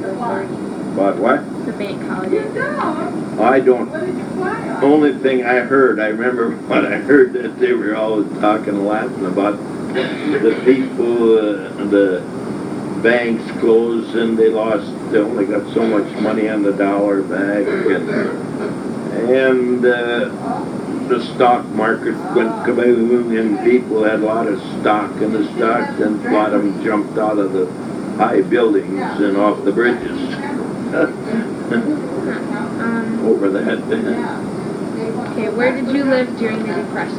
the 30s? About what? The bank holidays. I don't. Only thing I heard, I remember what I heard, that they were always talking and laughing about the people, the banks closed and they only got so much money on the dollar back, and the stock market went kaboom, and people had a lot of stock in the stocks, and a lot of them jumped out of the high buildings and off the bridges. Over that. Okay, where did you live during the Depression?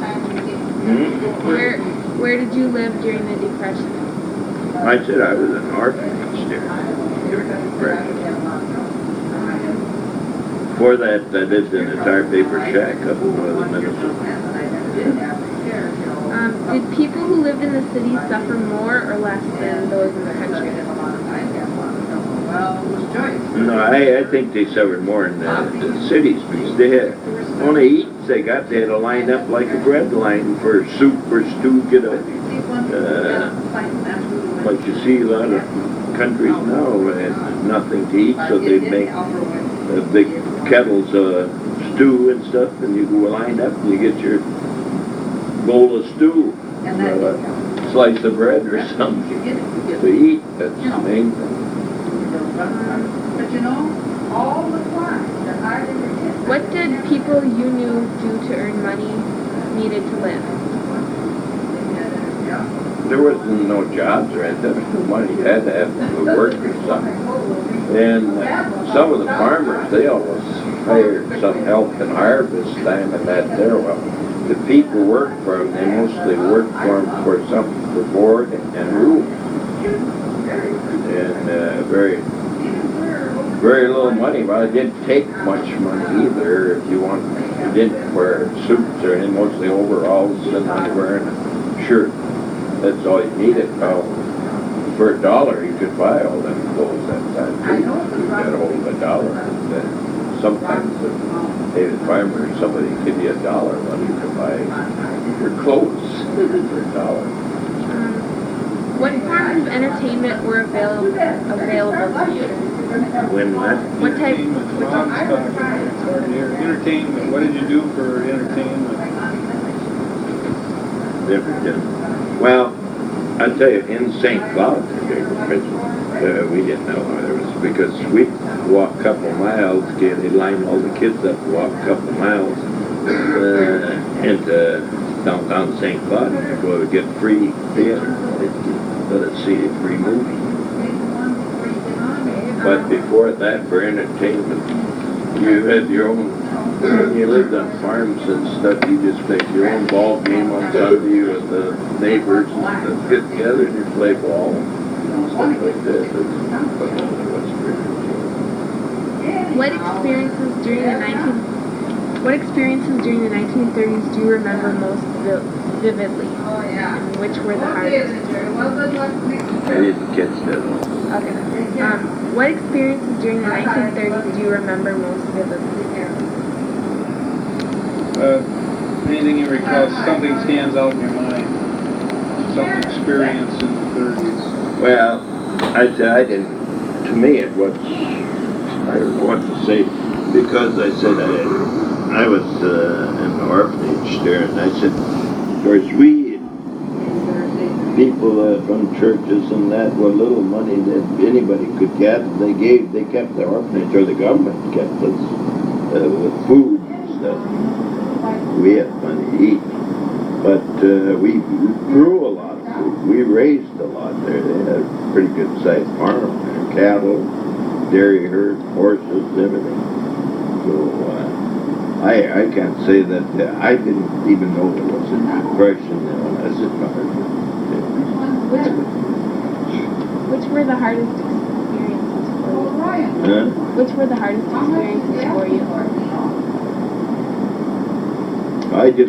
Where did you live during the Depression? I said I was an orphanage there. Before that, I lived in a tar paper shack up in northern Minnesota. Did people who lived in the city suffer more or less than those in the country? No, I think they suffered more in the cities because they had only eats they got. They had to line up like a bread line for soup or stew. Like you see a lot of countries now had nothing to eat, so they make big kettles of stew and stuff, and you go line up and you get your bowl of stew, a slice of bread or something to eat. That's the main thing. But you know, all the time, the harder it is. What did people you knew do to earn money needed to live? There wasn't no jobs or anything. There was no money. You had to have work or something. And some of the farmers, they always hired some help in harvest time and that there. Well, the people worked for them. They mostly worked for them for something for board and room. And very little money. Well, it didn't take much money either. If you didn't wear suits or anything, mostly overalls and underwear and a shirt. That's all you needed. Well, for $1, you could buy all them clothes that time too. You got a hold of $1. Sometimes the farmer or somebody give you $1 when you could buy your clothes for $1. What forms of entertainment were available to you? When what? What type? Entertainment. What did you do for entertainment? Well, I'll tell you, in St. Cloud, we didn't know how there was, because we'd walk a couple miles, they'd line all the kids up, walk a couple miles into downtown St. Cloud, where we get free theater. Let us see a free movie. But before that, for entertainment, you had your own, when you lived on farms and stuff, you just make your own ball game on Sunday with the neighbors and get together and you play ball and stuff like that. What experiences during the 1930s do you remember most vividly? And which were the hardest? I didn't catch that. Okay. What experiences during the 1930s do you remember most vividly? Anything you recall, something stands out in your mind, some experience in the 30s. Well, I didn't, to me it was, I don't know what to say, because I said I was in an orphanage there, and I said, of course we people from churches and that, what little money that anybody could get, they kept the orphanage, or the government kept us with food and stuff. We had plenty to eat, but we grew a lot of food. We raised a lot there. They had a pretty good sized farm there, cattle, dairy herd, horses, everything. So I can't say that I didn't even know there was a depression when I was in college. Which were the hardest experiences for you? Which were the hardest experiences for you?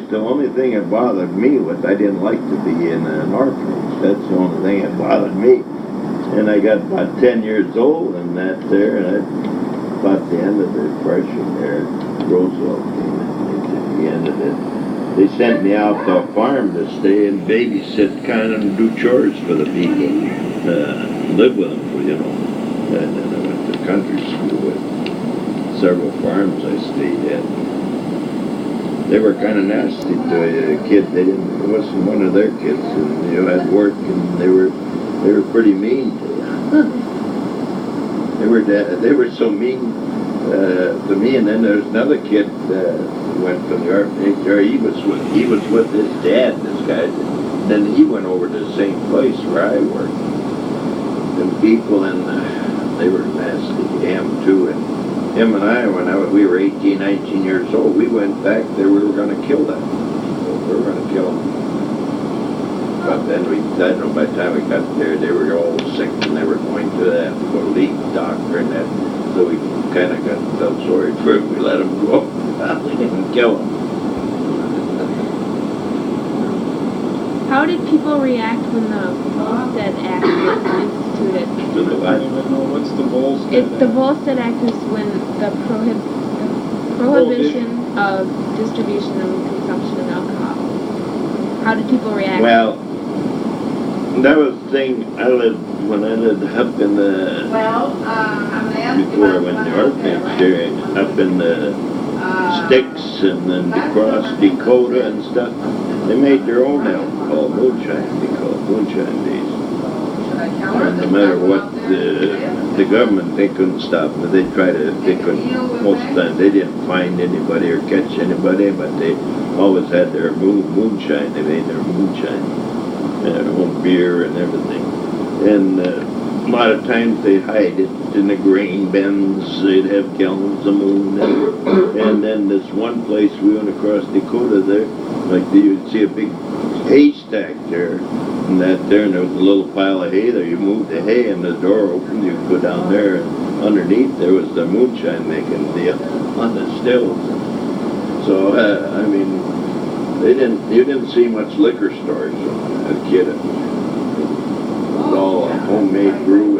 The only thing that bothered me was I didn't like to be in an orphanage. That's the only thing that bothered me. And I got about 10 years old and that there, and about the end of the Depression there, Roosevelt came in the end of it. They sent me out to a farm to stay and babysit, kind of do chores for the people, live with them, you know. And then I went to country school at several farms I stayed at. They were kind of nasty to a kid. It wasn't one of their kids, and you had work, and they were pretty mean to you. They were so mean to me. And then there's another kid went from the orphanage there. He was with his dad. This guy. Then he went over to the same place where I worked. And people, and they were nasty. Him too. And him and I, we were 18, 19 years old, we went back there. We were going to kill them. We were going to kill them. But then I don't know, by the time we got there, they were all sick, and they were going to that lead doctor and that. So we kind of felt sorry for him. We let him go. We didn't kill him. How did people react when the Volstead Act was instituted? To the I don't even know what's the Volstead. The Volstead Act is when the prohibition of distribution and consumption of alcohol. How did people react? Well, that was the thing. When I lived up in the, Well, I'm gonna ask you before I about went to one orphanage right? there, up in the Sticks and then across Dakota and stuff, they made their own alcohol, moonshine, they call it moonshine days. Should I tell her And no that matter we're what out there? the government, they couldn't stop them. They couldn't, most of the time, they didn't find anybody or catch anybody, but they always had their moonshine. They made their moonshine, their own beer and everything. And a lot of times they'd hide it in the grain bins. They'd have gallons of moon. And then this one place we went across Dakota there, like you'd see a big haystack there, and there was a little pile of hay there. You moved the hay and the door opened, you could go down there, and underneath there was the moonshine making on the stills. So, I mean, you didn't see much liquor stores as a kid. It was all homemade brew